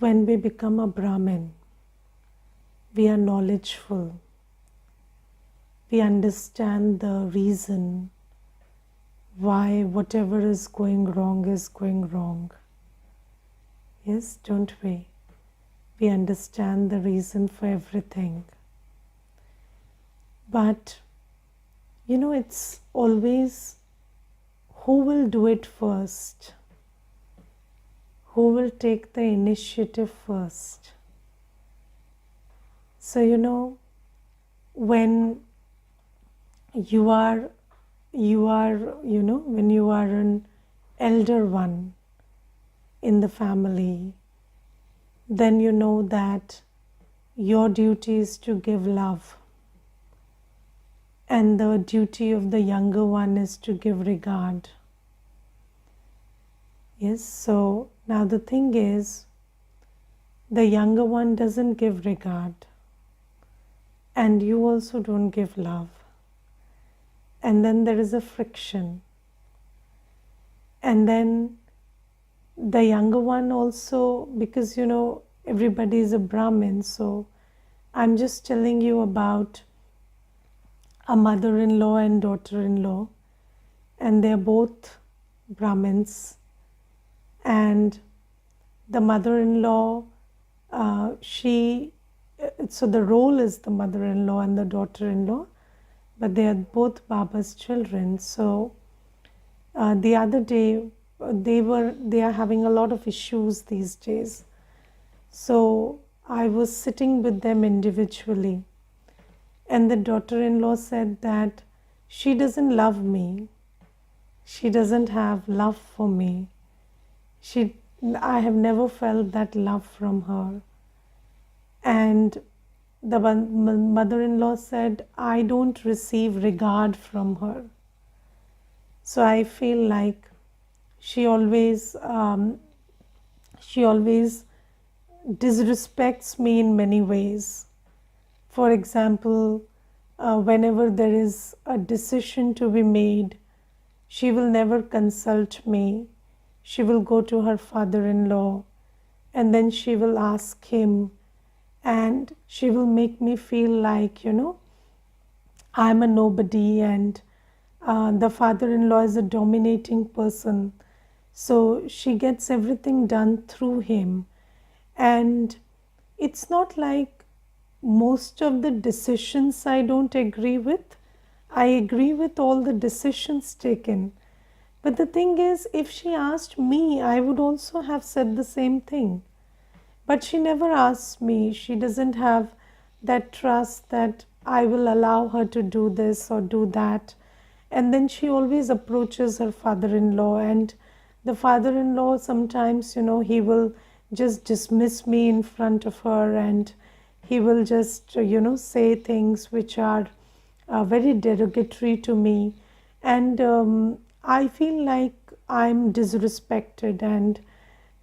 when we become a Brahmin, we are knowledgeful. We understand the reason why whatever is going wrong is going wrong. Yes, don't we? We understand the reason for everything. But, it's always who will do it first? Who will take the initiative first? So, when you are when you are an elder one in the family, then you know that your duty is to give love, and the duty of the younger one is to give regard. Yes, so now the thing is, the younger one doesn't give regard, and you also don't give love. And then there is a friction. And then the younger one also, because everybody is a Brahmin, so I'm just telling you about a mother-in-law and daughter-in-law, and they're both Brahmins. And the mother-in-law, so the role is the mother-in-law and the daughter-in-law, but they are both Baba's children. So the other day, they are having a lot of issues these days. So I was sitting with them individually, and the daughter-in-law said that she doesn't love me. She doesn't have love for me. I have never felt that love from her. And the mother-in-law said, I don't receive regard from her. So I feel like she always disrespects me in many ways. For example, whenever there is a decision to be made, she will never consult me. She will go to her father-in-law, and then she will ask him, and she will make me feel like, I'm a nobody, and the father-in-law is a dominating person. So she gets everything done through him. And it's not like most of the decisions I don't agree with. I agree with all the decisions taken. But the thing is, if she asked me, I would also have said the same thing. But she never asks me. She doesn't have that trust that I will allow her to do this or do that. And then she always approaches her father-in-law, and the father-in-law sometimes, he will just dismiss me in front of her, and he will just, say things which are very derogatory to me. And I feel like I'm disrespected. And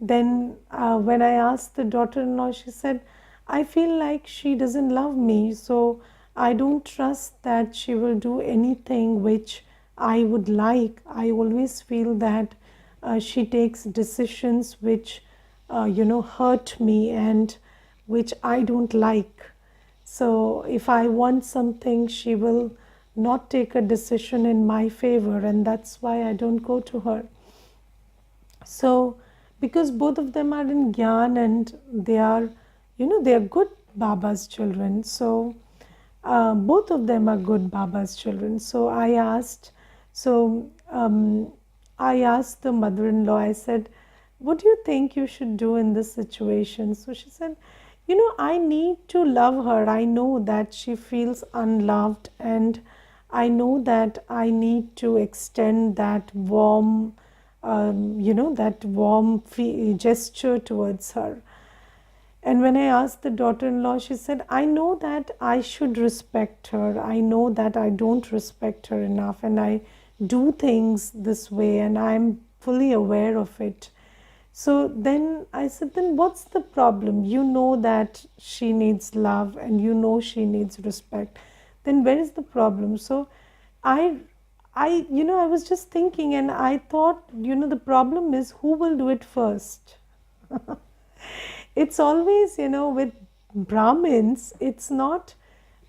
then when I asked the daughter-in-law, she said, I feel like she doesn't love me, so I don't trust that she will do anything which I would like. I always feel that she takes decisions which, hurt me and which I don't like. So if I want something, she will not take a decision in my favor, and that's why I don't go to her. So because both of them are in Gyan, and they are, they are good Baba's children. So both of them are good Baba's children. So I asked the mother-in-law, I said, what do you think you should do in this situation? So she said, I need to love her. I know that she feels unloved, and I know that I need to extend that warm, gesture towards her. And when I asked the daughter-in-law, she said, I know that I should respect her. I know that I don't respect her enough, and I do things this way, and I'm fully aware of it. So then I said, then what's the problem? You know that she needs love, and you know she needs respect. Then where is the problem? So I was just thinking, and I thought, the problem is who will do it first. it's always, with Brahmins, it's not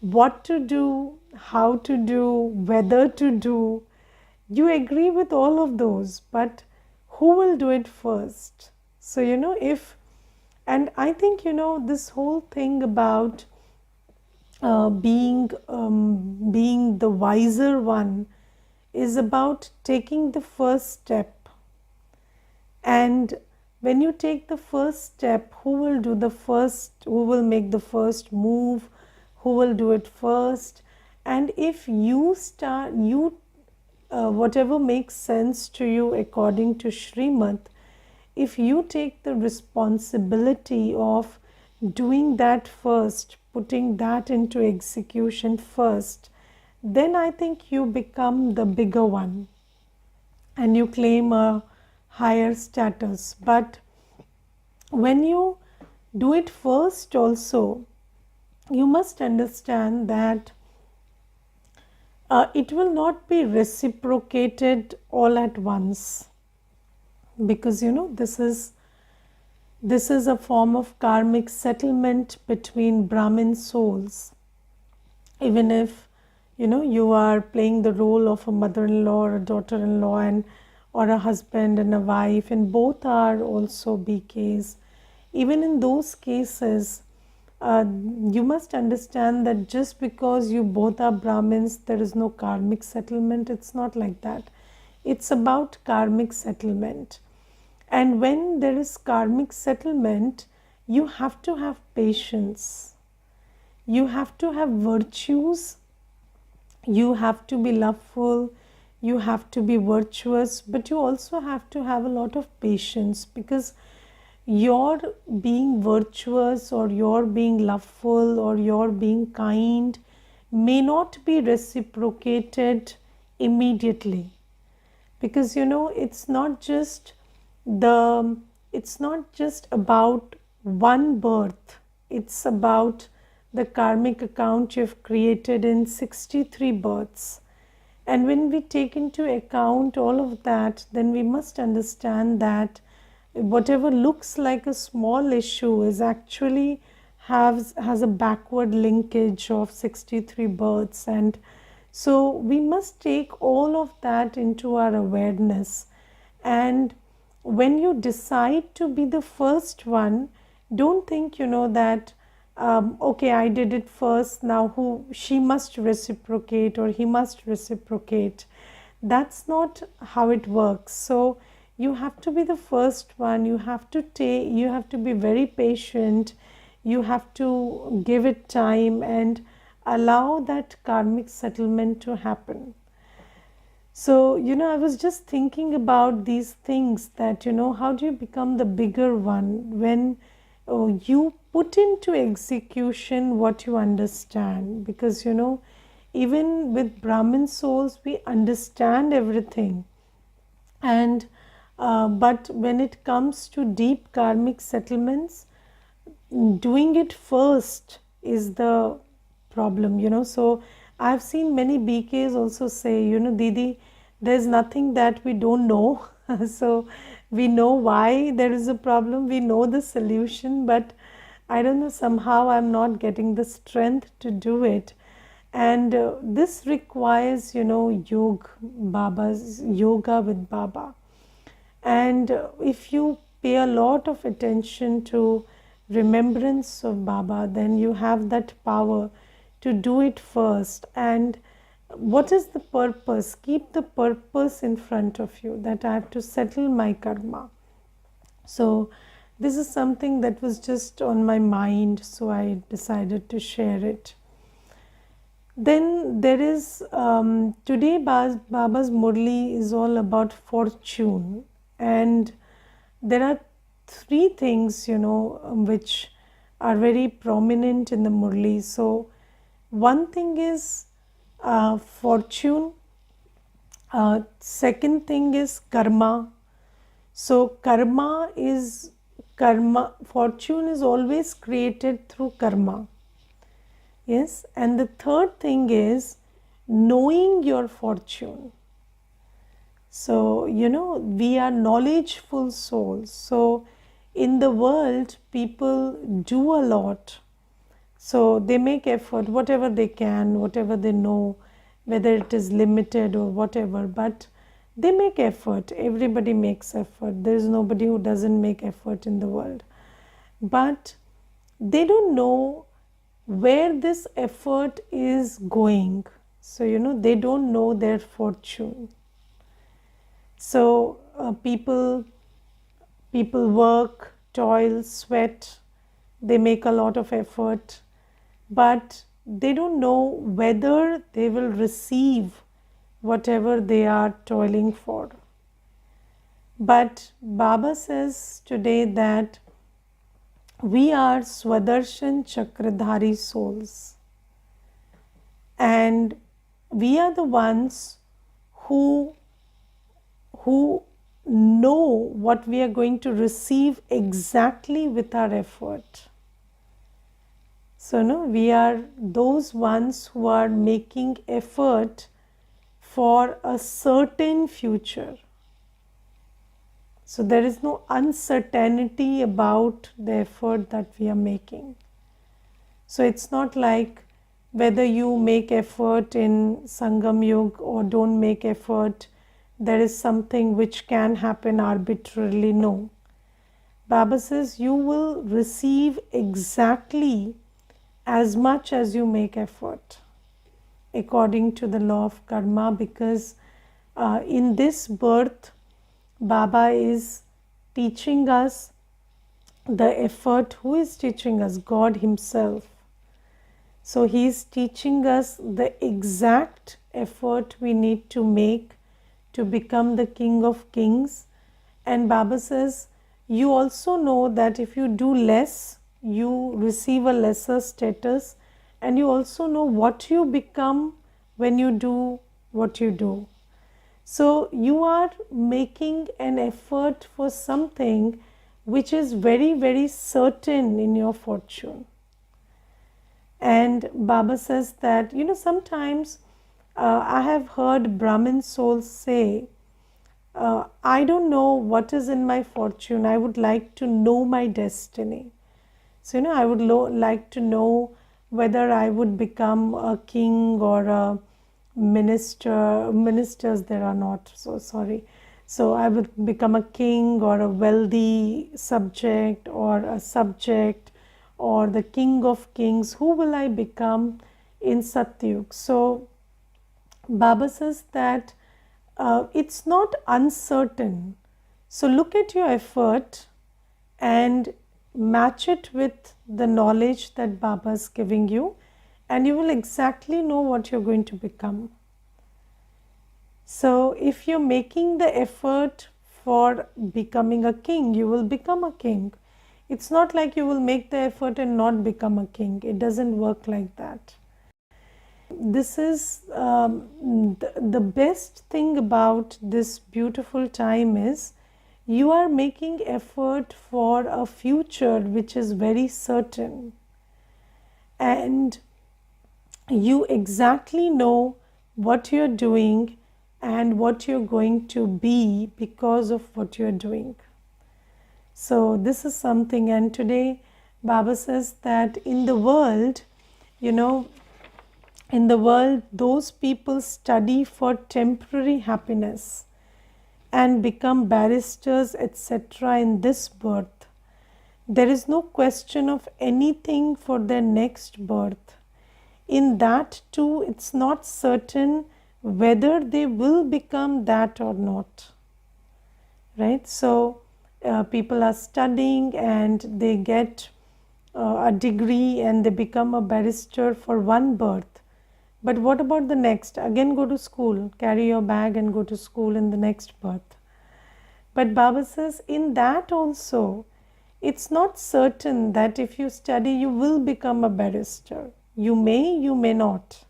what to do, how to do, whether to do. You agree with all of those, but who will do it first? So, and I think, this whole thing about being the wiser one is about taking the first step. And when you take the first step, who will make the first move, who will do it first? And if you start, whatever makes sense to you according to Srimad, if you take the responsibility of doing that first, putting that into execution first, then I think you become the bigger one and you claim a higher status. But when you do it first also, you must understand that it will not be reciprocated all at once, because this is a form of karmic settlement between Brahmin souls. Even if you are playing the role of a mother-in-law or a daughter-in-law, and or a husband and a wife, and both are also BKs, even in those cases, you must understand that just because you both are Brahmins, there is no karmic settlement. It's not like that. It's about karmic settlement. And when there is karmic settlement, you have to have patience. You have to have virtues. You have to be loveful. You have to be virtuous. But you also have to have a lot of patience, because your being virtuous or your being loveful or your being kind may not be reciprocated immediately. Because it's not just about one birth. It's about the karmic account you've created in 63 births. And when we take into account all of that, then we must understand that whatever looks like a small issue is actually has a backward linkage of 63 births. And so we must take all of that into our awareness. And when you decide to be the first one, don't think that okay, I did it first, now she must reciprocate or he must reciprocate. That's not how it works. So you have to be the first one. You have to be very patient. You have to give it time and allow that karmic settlement to happen. So, I was just thinking about these things, that, how do you become the bigger one when you put into execution what you understand? Because, even with Brahmin souls, we understand everything. And but when it comes to deep karmic settlements, doing it first is the problem. So I've seen many BKs also say, Didi, there's nothing that we don't know. So we know why there is a problem, we know the solution, but I don't know, somehow I'm not getting the strength to do it. And this requires, yoga with Baba. And if you pay a lot of attention to remembrance of Baba, then you have that power to do it first. And what is the purpose? Keep the purpose in front of you, that I have to settle my karma. So this is something that was just on my mind, so I decided to share it. Then there is today Baba's Murli is all about fortune, and there are three things which are very prominent in the Murli. So one thing is fortune, second thing is karma. So fortune is always created through karma. Yes, and the third thing is knowing your fortune. So we are knowledgeful souls. So in the world, people do a lot. So they make effort, whatever they can, whatever they know, whether it is limited or whatever, but they make effort. Everybody makes effort. There is nobody who doesn't make effort in the world. But they don't know where this effort is going. So, they don't know their fortune. So, people work, toil, sweat, they make a lot of effort, but they don't know whether they will receive whatever they are toiling for. But Baba says today that we are Swadershan Chakradhari souls, and we are the ones who know what we are going to receive exactly with our effort. So, we are those ones who are making effort for a certain future. So, there is no uncertainty about the effort that we are making. So, it's not like whether you make effort in Sangam Yuga or don't make effort, there is something which can happen arbitrarily. No. Baba says you will receive exactly as much as you make effort according to the law of karma, because in this birth, Baba is teaching us the effort. Who is teaching us? God Himself. So He is teaching us the exact effort we need to make to become the King of Kings. And Baba says, you also know that if you do less, you receive a lesser status, and you also know what you become when you do what you do. So you are making an effort for something which is very, very certain in your fortune. And Baba says that, sometimes I have heard Brahmin souls say, I don't know what is in my fortune. I would like to know my destiny. So, I would like to know whether I would become a king or a minister. Ministers there are not, so sorry. So, I would become a king or a wealthy subject or a subject or the king of kings. Who will I become in Satyug? So, Baba says that it's not uncertain. So, look at your effort and match it with the knowledge that Baba is giving you, and you will exactly know what you're going to become. So, if you're making the effort for becoming a king, you will become a king. It's not like you will make the effort and not become a king. It doesn't work like that. This is the best thing about this beautiful time is you are making effort for a future which is very certain, and you exactly know what you're doing and what you're going to be because of what you're doing. So this is something, and today Baba says that in the world, those people study for temporary happiness and become barristers, etc. in this birth. There is no question of anything for their next birth. In that too, it's not certain whether they will become that or not. Right? So, people are studying and they get a degree and they become a barrister for one birth. But what about the next? Again go to school, carry your bag and go to school in the next birth. But Baba says in that also, it's not certain that if you study, you will become a barrister. You may not.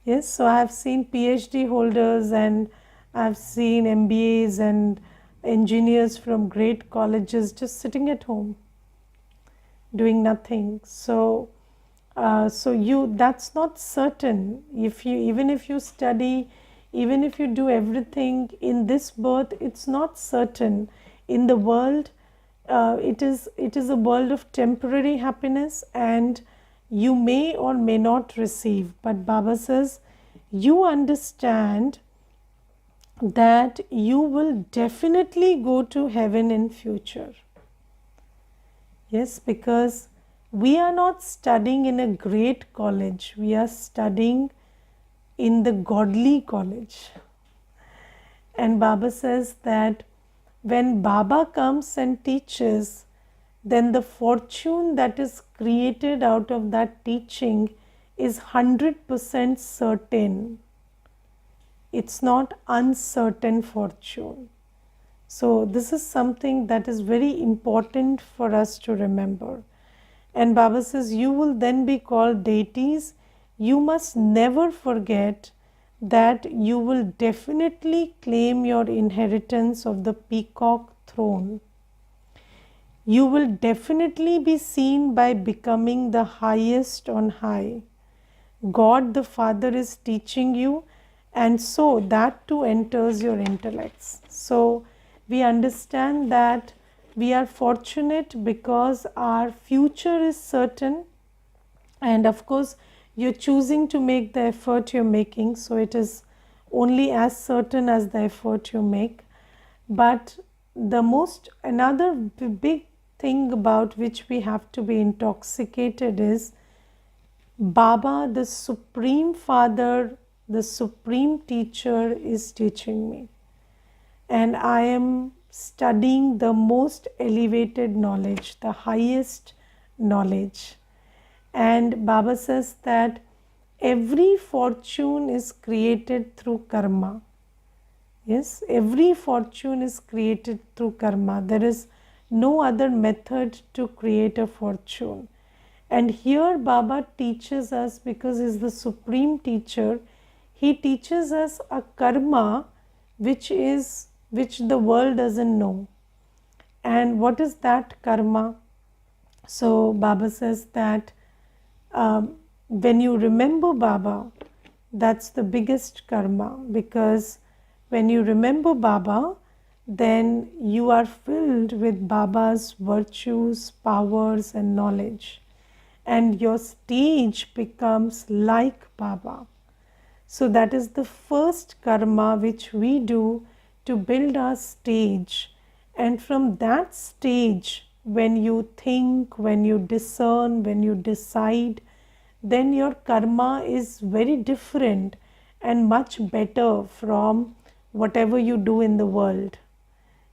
Yes, so I have seen PhD holders and I've seen MBAs and engineers from great colleges just sitting at home, doing nothing. So that's not certain. Even if you study, even if you do everything in this birth, it's not certain. In the world, it is a world of temporary happiness, and you may or may not receive. But Baba says, you understand that you will definitely go to heaven in future. Yes, because we are not studying in a great college, we are studying in the godly college. And Baba says that when Baba comes and teaches, then the fortune that is created out of that teaching is 100% certain. It's not uncertain fortune. So this is something that is very important for us to remember. And Baba says, you will then be called deities. You must never forget that you will definitely claim your inheritance of the peacock throne. You will definitely be seen by becoming the highest on high. God the Father is teaching you, and so that too enters your intellects. So we understand that we are fortunate because our future is certain, and of course you're choosing to make the effort you're making, so it is only as certain as the effort you make. But another big thing about which we have to be intoxicated is Baba, the Supreme Father, the Supreme Teacher, is teaching me. And I am studying the most elevated knowledge, the highest knowledge. And Baba says that every fortune is created through karma. Yes, every fortune is created through karma. There is no other method to create a fortune. And here Baba teaches us, because he is the supreme teacher, he teaches us a karma which the world doesn't know. And what is that karma? So Baba says that when you remember Baba, that's the biggest karma, because when you remember Baba, then you are filled with Baba's virtues, powers and knowledge, and your stage becomes like Baba. So that is the first karma which we do to build our stage. And from that stage, when you think, when you discern, when you decide, then your karma is very different and much better from whatever you do in the world.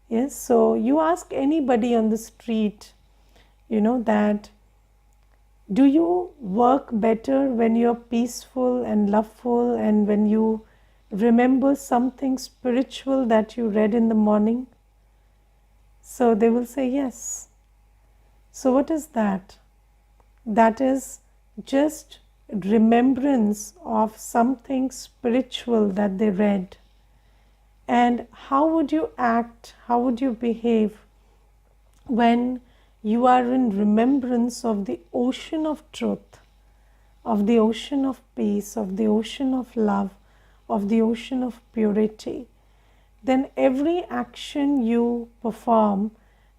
Yes, so you ask anybody on the street, that do you work better when you're peaceful and loveful and when you remember something spiritual that you read in the morning? So they will say yes. So what is that? That is just remembrance of something spiritual that they read. And how would you act, how would you behave when you are in remembrance of the ocean of truth, of the ocean of peace, of the ocean of love, of the ocean of purity? Then every action you perform,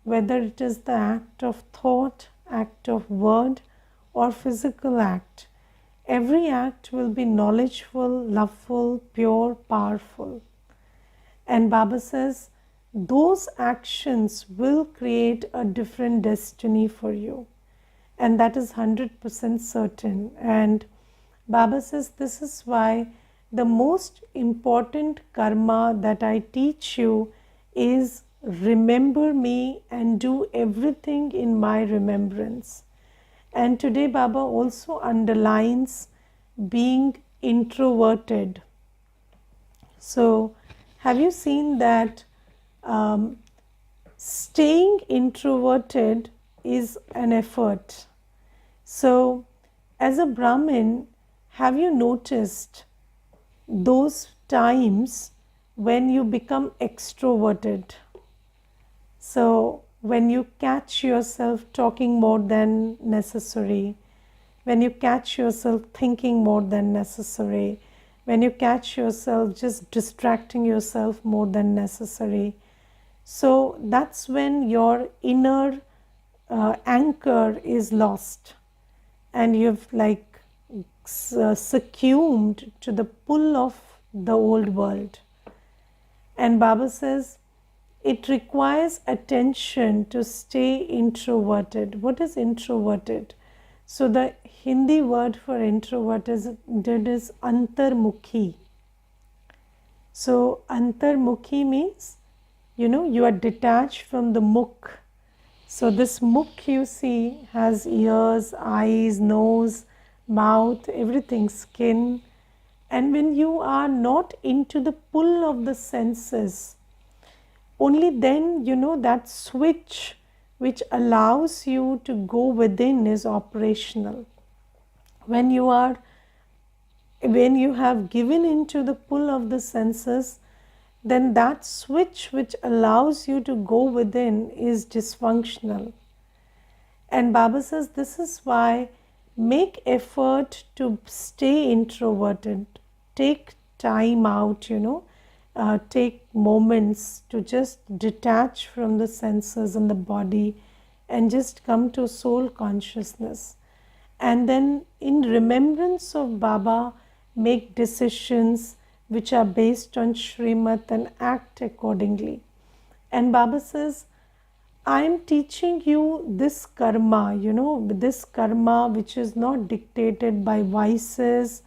whether it is the act of thought, act of word, or physical act, every act will be knowledgeful, loveful, pure, powerful. And Baba says, those actions will create a different destiny for you. And that is 100% certain. And Baba says, this is why the most important karma that I teach you is remember me and do everything in my remembrance. And today Baba also underlines being introverted. So have you seen that staying introverted is an effort? So as a Brahmin, have you noticed those times when you become extroverted? So when you catch yourself talking more than necessary, when you catch yourself thinking more than necessary, when you catch yourself just distracting yourself more than necessary, So that's when your inner anchor is lost, and you've like succumbed to the pull of the old world. And Baba says it requires attention to stay introverted. What is introverted? So the Hindi word for introverted is antarmukhi. So antarmukhi means, you are detached from the mukh. So this mukh you see has ears, eyes, nose, mouth, everything, skin. And when you are not into the pull of the senses, only then, that switch which allows you to go within is operational. When you have given into the pull of the senses, then that switch which allows you to go within is dysfunctional. And Baba says this is why make effort to stay introverted. Take time out, take moments to just detach from the senses and the body and just come to soul consciousness. And then in remembrance of Baba, make decisions which are based on Srimad and act accordingly. And Baba says, I am teaching you this karma, this karma which is not dictated by vices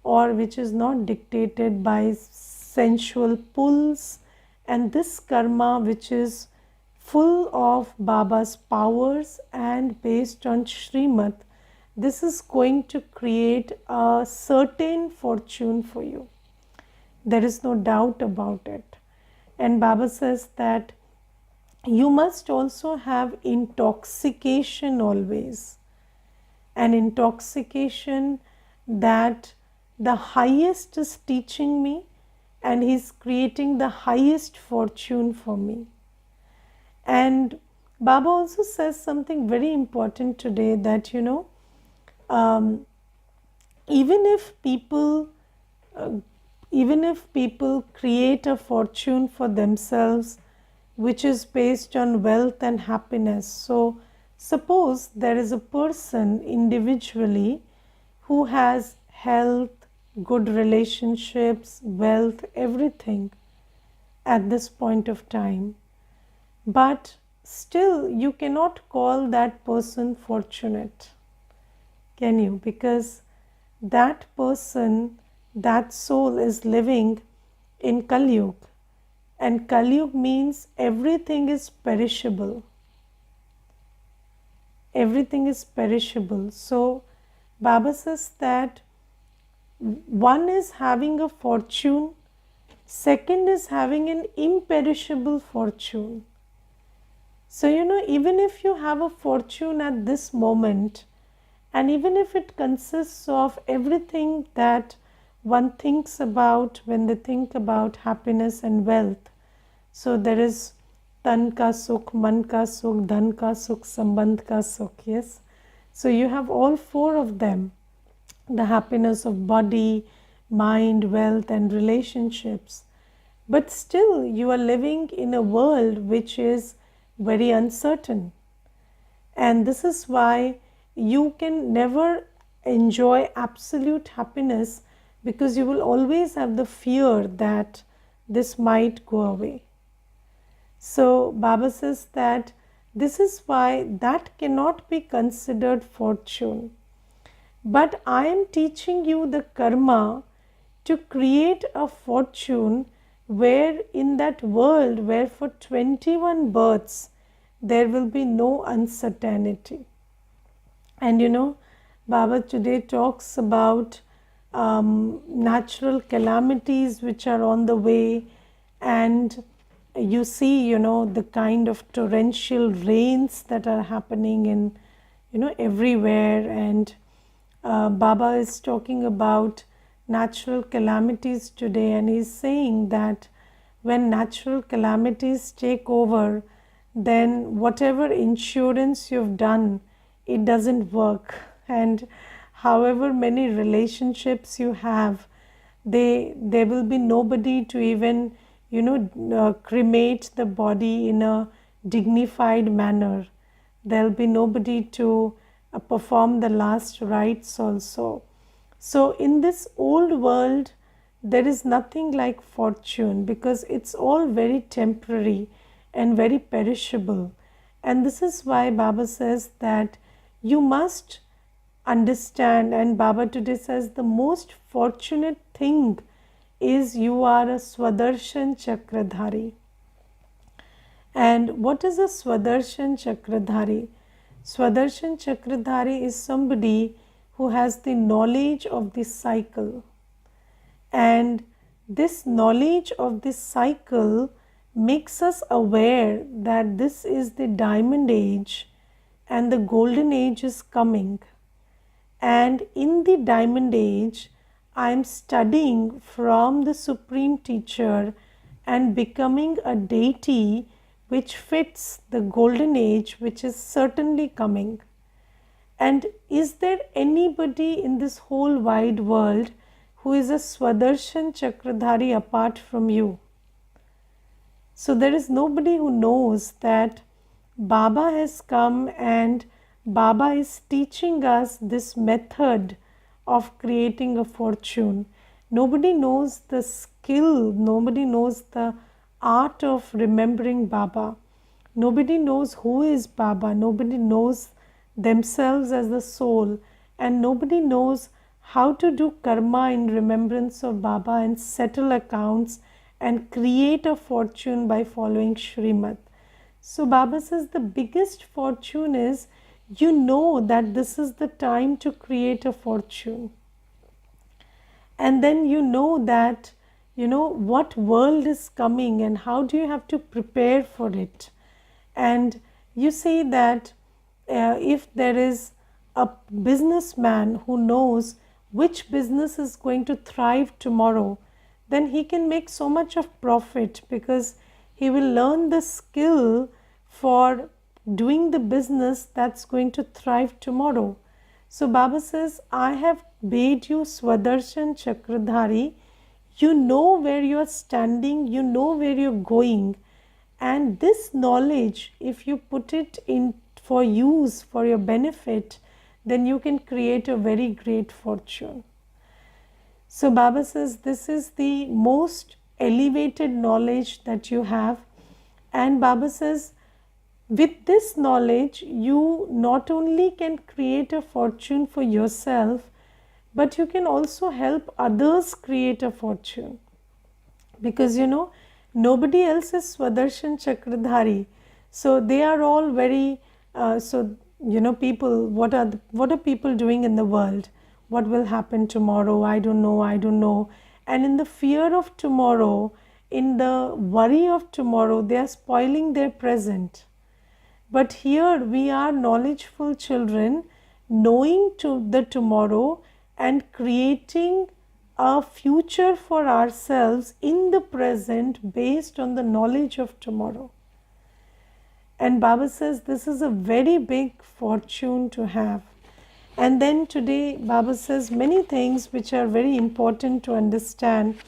or which is not dictated by sensual pulls, and this karma which is full of Baba's powers and based on Srimad. This is going to create a certain fortune for you. There is no doubt about it. And Baba says that you must also have intoxication always. An intoxication that the highest is teaching me and he's creating the highest fortune for me. And Baba also says something very important today, that even if people create a fortune for themselves which is based on wealth and happiness. So suppose there is a person individually who has health, good relationships, wealth, everything at this point of time, but still you cannot call that person fortunate, can you? Because that person, that soul is living in Kali Yuga, and Kali Yuga means everything is perishable. Everything is perishable. So Baba says that one is having a fortune, second is having an imperishable fortune. So even if you have a fortune at this moment, and even if it consists of everything that one thinks about when they think about happiness and wealth, so there is tan ka sukh, man ka sukh, dhan ka sukh, sambandh ka sukh, yes. So you have all four of them, the happiness of body, mind, wealth and relationships. But still you are living in a world which is very uncertain. And this is why you can never enjoy absolute happiness, because you will always have the fear that this might go away. So Baba says that this is why that cannot be considered fortune. But I am teaching you the karma to create a fortune where in that world where for 21 births there will be no uncertainty. And Baba today talks about natural calamities which are on the way, and you see the kind of torrential rains that are happening in everywhere. And Baba is talking about natural calamities today, and he's saying that when natural calamities take over, then whatever insurance you've done, it doesn't work. And however many relationships you have, there will be nobody to even cremate the body in a dignified manner. There'll be nobody to perform the last rites also. So in this old world, there is nothing like fortune, because it's all very temporary and very perishable. And this is why Baba says that you must understand, and Baba today says the most fortunate thing is you are a Swadershan Chakradhari. And what is a Swadershan Chakradhari? Swadershan Chakradhari is somebody who has the knowledge of the cycle. And this knowledge of this cycle makes us aware that this is the diamond age and the golden age is coming. And in the diamond age, I am studying from the Supreme Teacher and becoming a deity which fits the golden age, which is certainly coming. And is there anybody in this whole wide world who is a Swadershan Chakradhari apart from you? So there is nobody who knows that Baba has come and Baba is teaching us this method of creating a fortune. Nobody knows the skill, nobody knows the art of remembering Baba. Nobody knows who is Baba, nobody knows themselves as the soul, and nobody knows how to do karma in remembrance of Baba and settle accounts and create a fortune by following Shrimad. So Baba says the biggest fortune is you know that this is the time to create a fortune. And then you know that what world is coming and how do you have to prepare for it. And you say that if there is a businessman who knows which business is going to thrive tomorrow, then he can make so much of profit, because he will learn the skill for doing the business that's going to thrive tomorrow. So Baba says, I have made you Swadershan Chakradhari. You know where you are standing, you know where you're going. And this knowledge, if you put it in for use, for your benefit, then you can create a very great fortune. So Baba says this is the most elevated knowledge that you have. And Baba says, with this knowledge, you not only can create a fortune for yourself, but you can also help others create a fortune. Because nobody else is Swadershan Chakradhari. So they are all very, people, what are people doing in the world? What will happen tomorrow? I don't know. And in the fear of tomorrow, in the worry of tomorrow, they are spoiling their present. But here we are knowledgeful children, knowing the tomorrow and creating a future for ourselves in the present based on the knowledge of tomorrow. And Baba says this is a very big fortune to have. And then today Baba says many things which are very important to understand.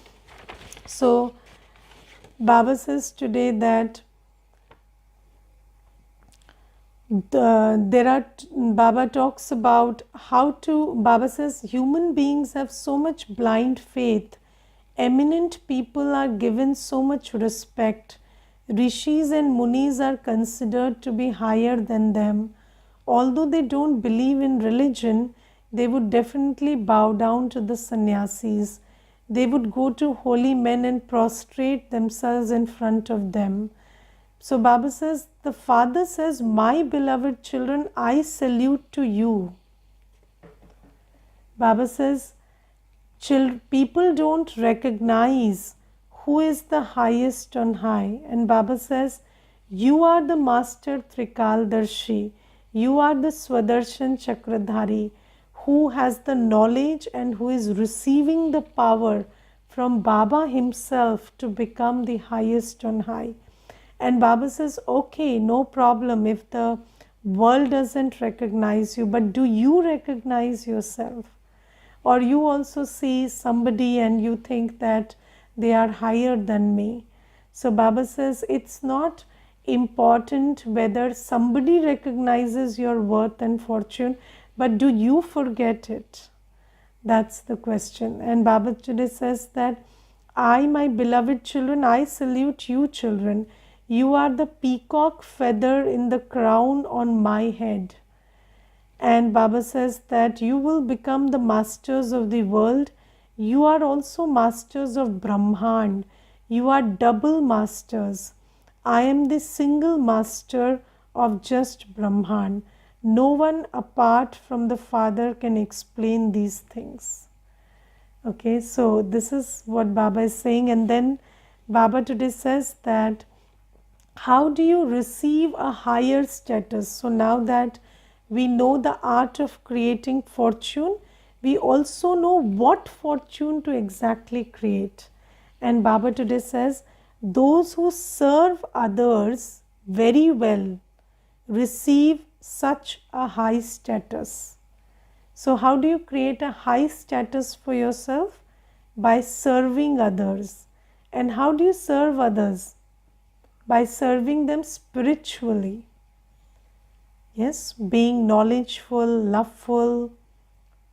So Baba says today that Baba talks about Baba says human beings have so much blind faith. Eminent people are given so much respect. Rishis and Munis are considered to be higher than them. Although they don't believe in religion, they would definitely bow down to the sannyasis. They would go to holy men and prostrate themselves in front of them. So Baba says, the Father says, my beloved children, I salute to you. Baba says, people don't recognize who is the highest on high. And Baba says, you are the Master Trikaldarshi. You are the Swadershan Chakradhari who has the knowledge and who is receiving the power from Baba himself to become the highest on high. And Baba says, okay, no problem if the world doesn't recognize you, but do you recognize yourself? Or you also see somebody and you think that they are higher than me. So Baba says it's not important whether somebody recognizes your worth and fortune, but do you forget it? That's the question. And Baba today says that I, my beloved children, I salute you, children. You are the peacock feather in the crown on my head. And Baba says that you will become the masters of the world. You are also masters of Brahman. You are double masters. I am the single master of just Brahman. No one apart from the Father can explain these things. Okay, so this is what Baba is saying. And then Baba today says that how do you receive a higher status? So now that we know the art of creating fortune, we also know what fortune to exactly create. And Baba today says, those who serve others very well receive such a high status. So how do you create a high status for yourself? By serving others. And how do you serve others? By serving them spiritually. Yes, being knowledgeful, loveful,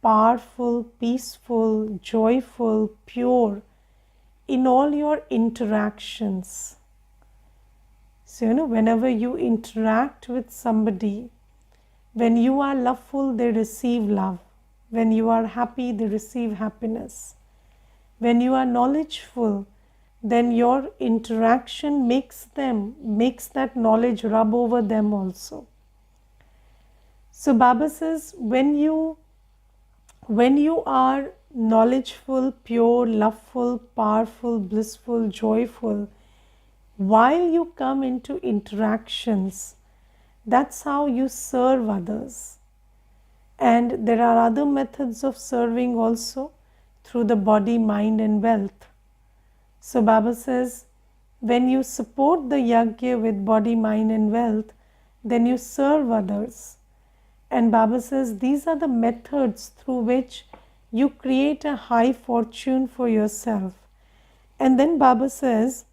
powerful, peaceful, joyful, pure in all your interactions. So, whenever you interact with somebody, when you are loveful, they receive love. When you are happy, they receive happiness. When you are knowledgeful, then your interaction makes that knowledge rub over them also. So Baba says, when you are knowledgeful, pure, loveful, powerful, blissful, joyful, while you come into interactions, that's how you serve others. And there are other methods of serving also, through the body, mind and wealth. So Baba says, when you support the yajna with body, mind and wealth, then you serve others. And Baba says, these are the methods through which you create a high fortune for yourself. And then Baba says,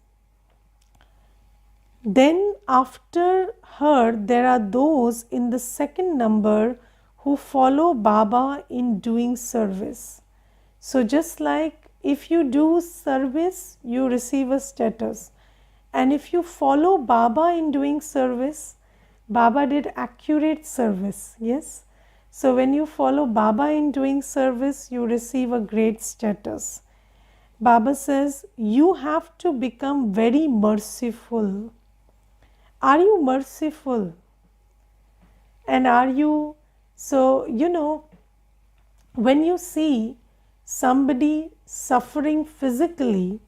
then after her, there are those in the second number who follow Baba in doing service. So just like if you do service, you receive a status. And if you follow Baba in doing service, Baba did accurate service, yes? So when you follow Baba in doing service, you receive a great status. Baba says, you have to become very merciful. Are you merciful? And are you, so when you see somebody suffering physically,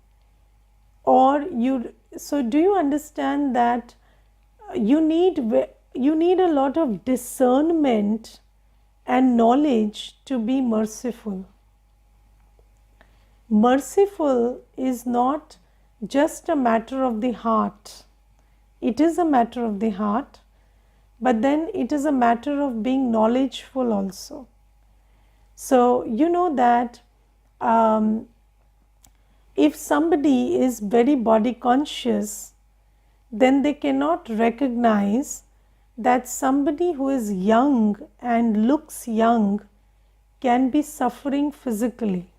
so do you understand that you need a lot of discernment and knowledge to be merciful. Merciful is not just a matter of the heart. It is a matter of the heart, but then it is a matter of being knowledgeful also. So you know that if somebody is very body conscious, then they cannot recognize that somebody who is young and looks young can be suffering physically.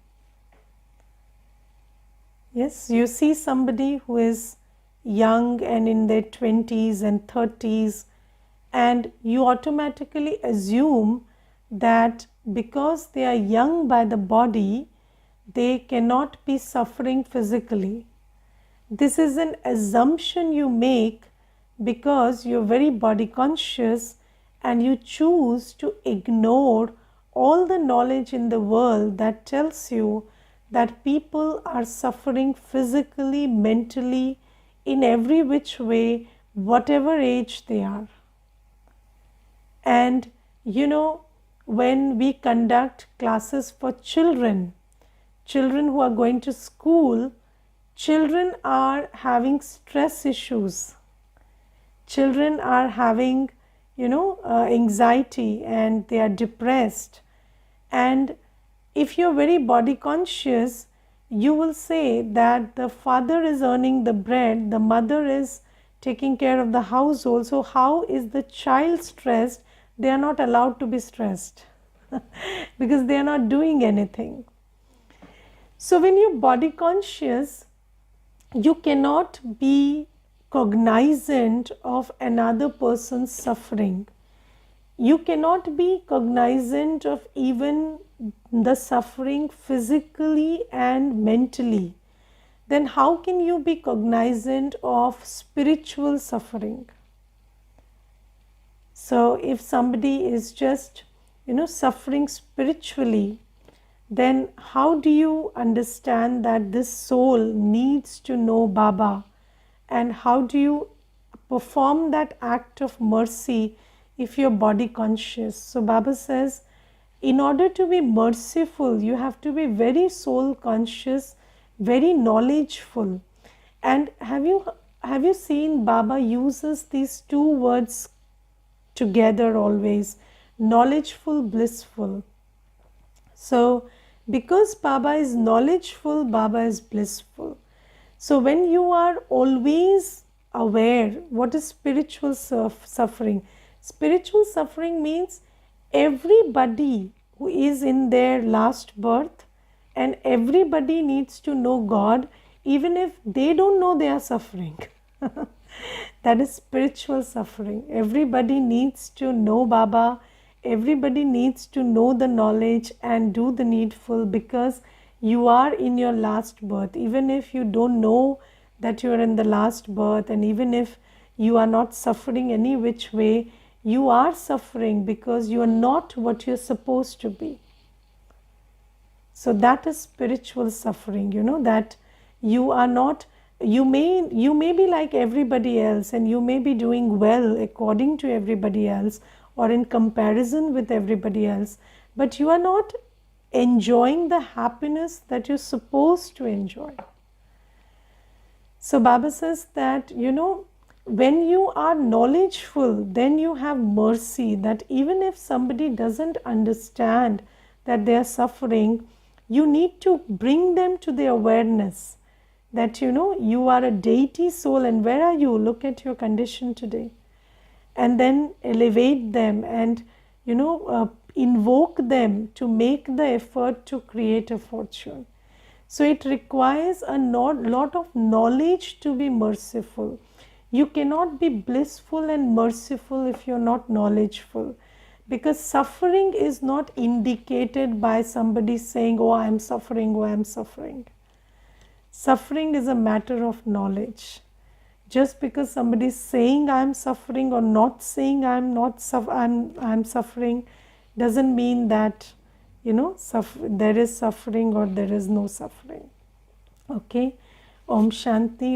Yes, you see somebody who is young and in their 20s and 30s, and you automatically assume that because they are young by the body, they cannot be suffering physically. This is an assumption you make because you're very body conscious and you choose to ignore all the knowledge in the world that tells you that people are suffering physically, mentally, in every which way, whatever age they are. And when we conduct classes for children who are going to school, children are having stress issues. Children are having, anxiety, and they are depressed. And if you're very body conscious, you will say that the father is earning the bread, the mother is taking care of the household. So, how is the child stressed? They are not allowed to be stressed because they are not doing anything. So, when you're body conscious, you cannot be cognizant of another person's suffering. You cannot be cognizant of even the suffering physically and mentally. Then how can you be cognizant of spiritual suffering? So if somebody is just, suffering spiritually, then how do you understand that this soul needs to know Baba? And how do you perform that act of mercy if you're body conscious? So Baba says, in order to be merciful, you have to be very soul conscious, very knowledgeful. And have you seen Baba uses these two words together always, knowledgeful, blissful. So because Baba is knowledgeful, Baba is blissful. So when you are always aware, what is spiritual suffering? Spiritual suffering means everybody who is in their last birth, and everybody needs to know God even if they don't know they are suffering. That is spiritual suffering. Everybody needs to know Baba. Everybody needs to know the knowledge and do the needful, because you are in your last birth. Even if you don't know that you are in the last birth, and even if you are not suffering any which way, you are suffering because you are not what you're supposed to be. So that is spiritual suffering, that you are not, you may be like everybody else, and you may be doing well according to everybody else or in comparison with everybody else, but you are not enjoying the happiness that you're supposed to enjoy. So Baba says that, when you are knowledgeful, then you have mercy, that even if somebody doesn't understand that they are suffering, you need to bring them to the awareness that, you are a deity soul, and where are you? Look at your condition today. And then elevate them and, invoke them to make the effort to create a fortune. So it requires a lot of knowledge to be merciful. You cannot be blissful and merciful if you're not knowledgeful, because suffering is not indicated by somebody saying, oh, I'm suffering, oh, I'm suffering. Suffering is a matter of knowledge. Just because somebody is saying I'm suffering or not saying I'm suffering doesn't mean that, there is suffering or there is no suffering. Okay. Om Shanti.